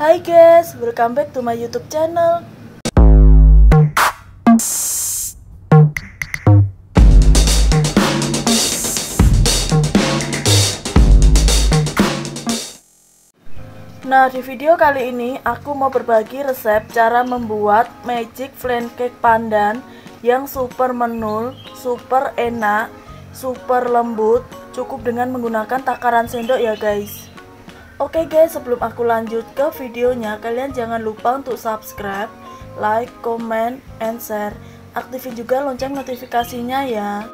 Hai guys, welcome back to my YouTube channel. Nah, di video kali ini aku mau berbagi resep cara membuat magic flan cake pandan yang super menul, super enak, super lembut, cukup dengan menggunakan takaran sendok ya guys. Oke guys, sebelum aku lanjut ke videonya, kalian jangan lupa untuk subscribe, like, comment, and share. Aktifin juga lonceng notifikasinya ya.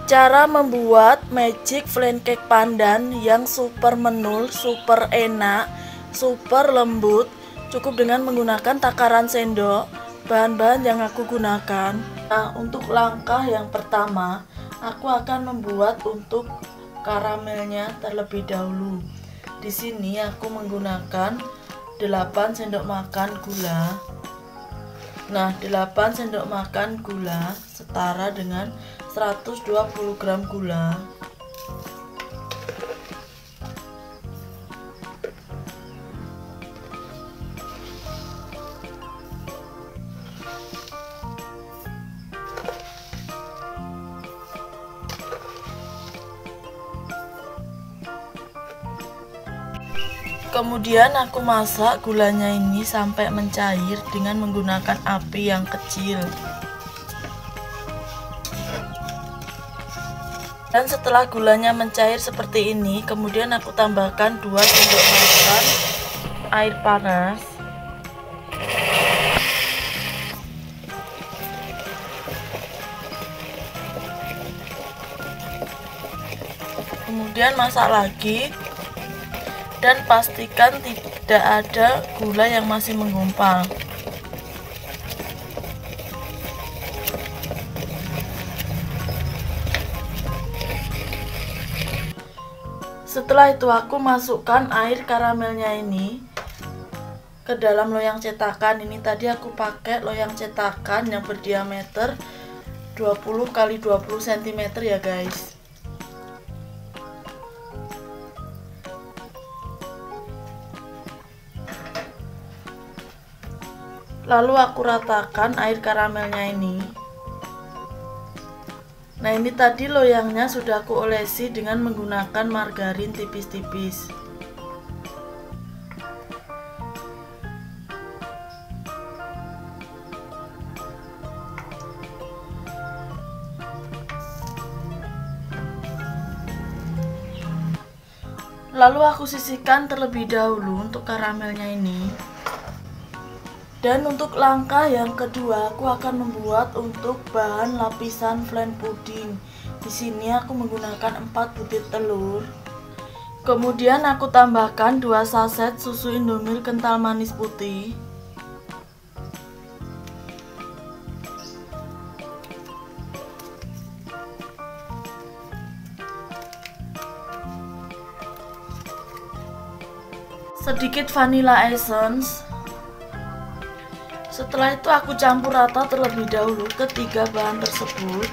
Cara membuat magic flan cake pandan yang super menul, super enak, super lembut, cukup dengan menggunakan takaran sendok. Bahan-bahan yang aku gunakan. Nah, untuk langkah yang pertama, aku akan membuat untuk karamelnya terlebih dahulu. Di sini aku menggunakan 8 sendok makan gula. Nah, 8 sendok makan gula setara dengan 120 gram gula. Kemudian aku masak gulanya ini sampai mencair dengan menggunakan api yang kecil. Dan setelah gulanya mencair seperti ini, kemudian aku tambahkan 2 sendok makan air panas. Kemudian masak lagi dan pastikan tidak ada gula yang masih menggumpal. Setelah itu aku masukkan air karamelnya ini ke dalam loyang cetakan. Ini tadi aku pakai loyang cetakan yang berdiameter 20 x 20 cm ya guys. Lalu aku ratakan air karamelnya ini. Nah, ini tadi loyangnya sudah aku olesi dengan menggunakan margarin tipis-tipis. Lalu aku sisihkan terlebih dahulu untuk karamelnya ini. Dan untuk langkah yang kedua, aku akan membuat untuk bahan lapisan flan puding. Di sini aku menggunakan 4 butir telur. Kemudian aku tambahkan 2 saset susu Indomilk kental manis putih. Sedikit vanilla essence. Setelah itu aku campur rata terlebih dahulu ketiga bahan tersebut.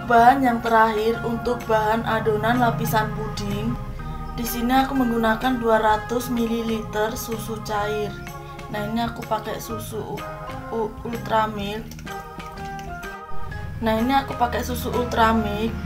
Bahan yang terakhir untuk bahan adonan lapisan puding. Di sini aku menggunakan 200 ml susu cair. Nah, ini aku pakai susu ultramilk. Nah, ini aku pakai susu ultramilk.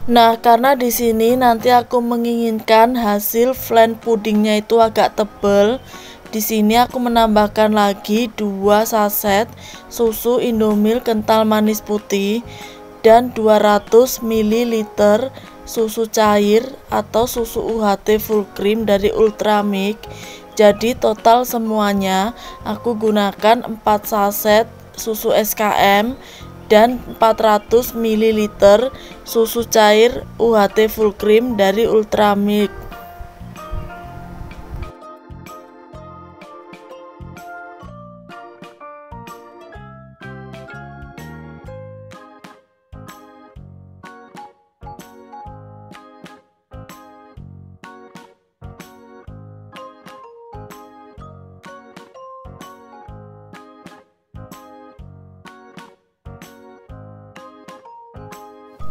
Nah, karena di sini nanti aku menginginkan hasil flan pudingnya itu agak tebal, di sini aku menambahkan lagi 2 saset susu Indomilk kental manis putih dan 200 ml susu cair atau susu UHT full cream dari Ultramilk. Jadi total semuanya aku gunakan 4 saset susu SKM dan 400 ml susu cair UHT full cream dari Ultramilk.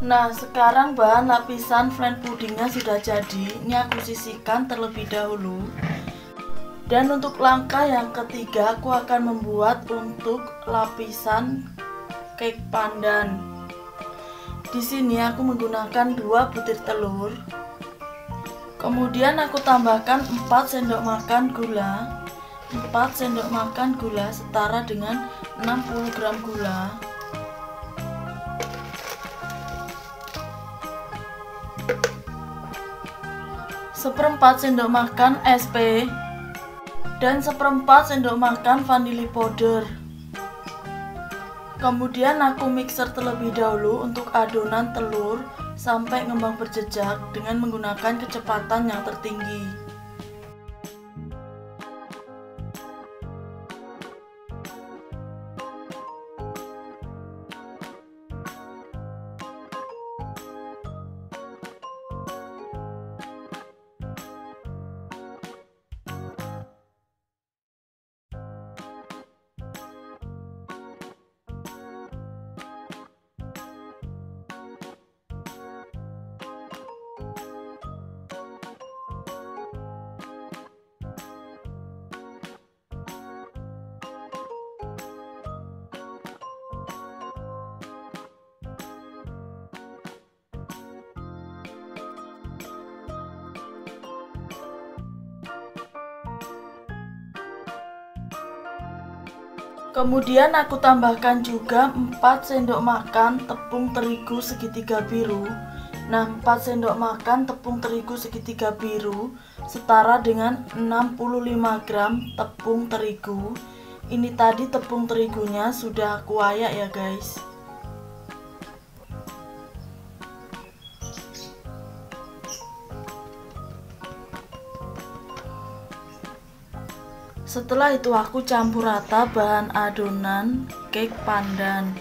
Nah, sekarang bahan lapisan flan pudingnya sudah jadi. Ini aku sisihkan terlebih dahulu. Dan untuk langkah yang ketiga, aku akan membuat untuk lapisan cake pandan. Di sini aku menggunakan 2 butir telur. Kemudian aku tambahkan 4 sendok makan gula. 4 sendok makan gula setara dengan 60 gram gula. Seperempat sendok makan SP dan seperempat sendok makan vanili powder. Kemudian aku mixer terlebih dahulu untuk adonan telur sampai ngembang berjejak dengan menggunakan kecepatan yang tertinggi. Kemudian aku tambahkan juga 4 sendok makan tepung terigu segitiga biru. Nah, 4 sendok makan tepung terigu segitiga biru setara dengan 65 gram tepung terigu. Ini tadi tepung terigunya sudah aku ayak ya guys. Setelah itu aku campur rata bahan adonan cake pandan.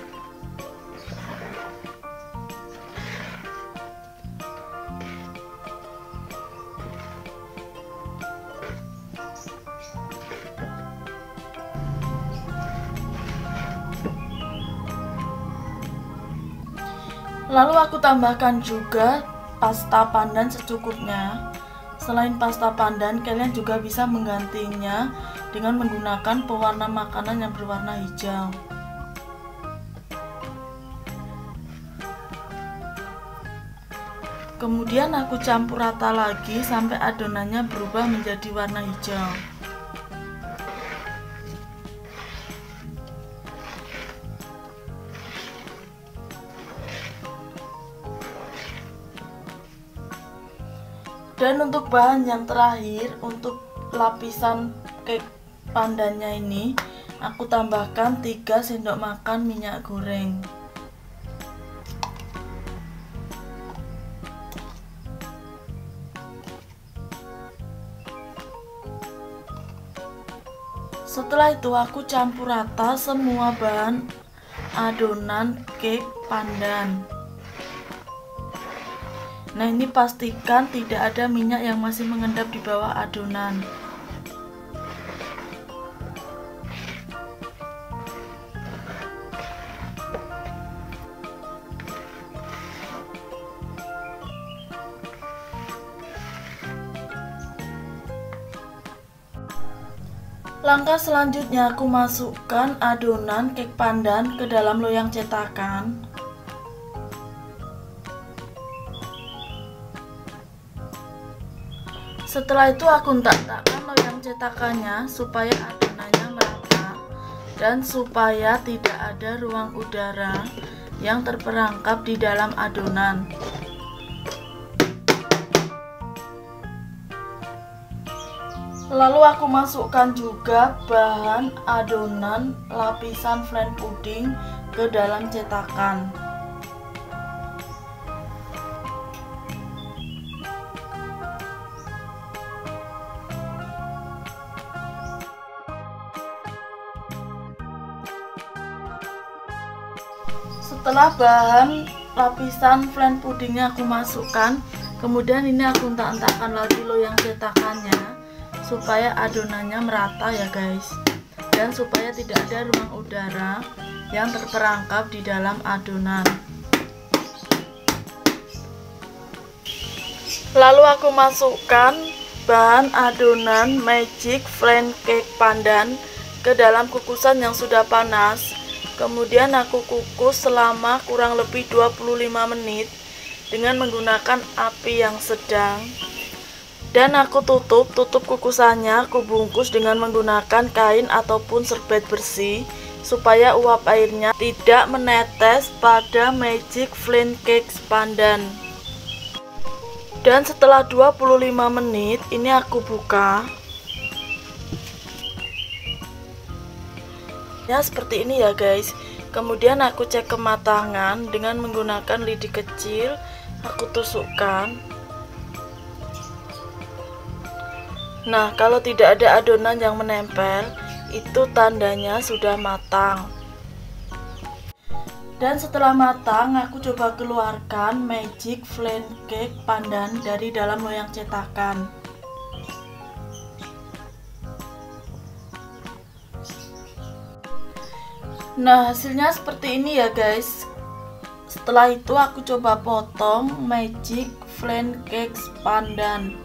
Lalu aku tambahkan juga pasta pandan secukupnya. Selain pasta pandan, kalian juga bisa menggantinya dengan menggunakan pewarna makanan yang berwarna hijau. Kemudian aku campur rata lagi sampai adonannya berubah menjadi warna hijau. Dan untuk bahan yang terakhir, untuk lapisan cake pandannya ini, aku tambahkan 3 sendok makan minyak goreng. Setelah itu aku campur rata semua bahan adonan cake pandan. Nah, ini pastikan tidak ada minyak yang masih mengendap di bawah adonan. Langkah selanjutnya aku masukkan adonan cake pandan ke dalam loyang cetakan. Setelah itu aku letakkan loyang cetakannya supaya adonannya merata dan supaya tidak ada ruang udara yang terperangkap di dalam adonan. Lalu aku masukkan juga bahan adonan lapisan flan puding ke dalam cetakan. Setelah bahan lapisan flan pudingnya aku masukkan, kemudian ini aku entak-entakkan lagi loyang cetakannya supaya adonannya merata ya guys, dan supaya tidak ada ruang udara yang terperangkap di dalam adonan. Lalu aku masukkan bahan adonan magic flan cake pandan ke dalam kukusan yang sudah panas. Kemudian aku kukus selama kurang lebih 25 menit dengan menggunakan api yang sedang. Dan aku tutup kukusannya, aku bungkus dengan menggunakan kain ataupun serbet bersih supaya uap airnya tidak menetes pada magic flan cake pandan. Dan setelah 25 menit ini aku buka. Ya seperti ini ya guys. Kemudian aku cek kematangan dengan menggunakan lidi kecil, aku tusukkan. Nah, kalau tidak ada adonan yang menempel, itu tandanya sudah matang. Dan setelah matang, aku coba keluarkan magic flan cake pandan dari dalam loyang cetakan. Nah, hasilnya seperti ini ya guys. Setelah itu aku coba potong magic flan cake pandan.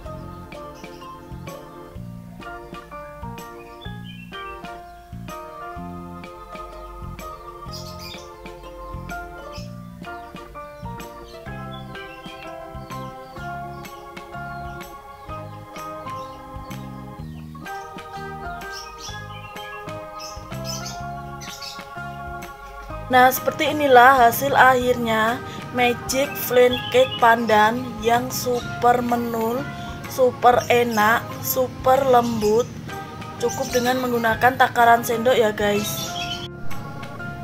Nah, seperti inilah hasil akhirnya magic flan cake pandan yang super menul, super enak, super lembut. Cukup dengan menggunakan takaran sendok ya guys.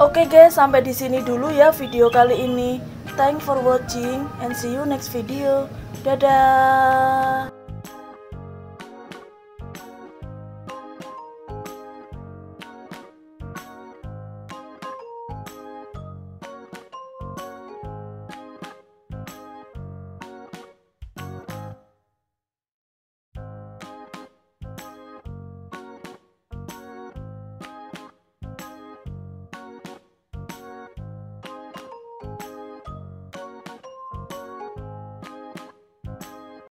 Oke guys, sampai di sini dulu ya video kali ini. Thanks for watching and see you next video. Dadah.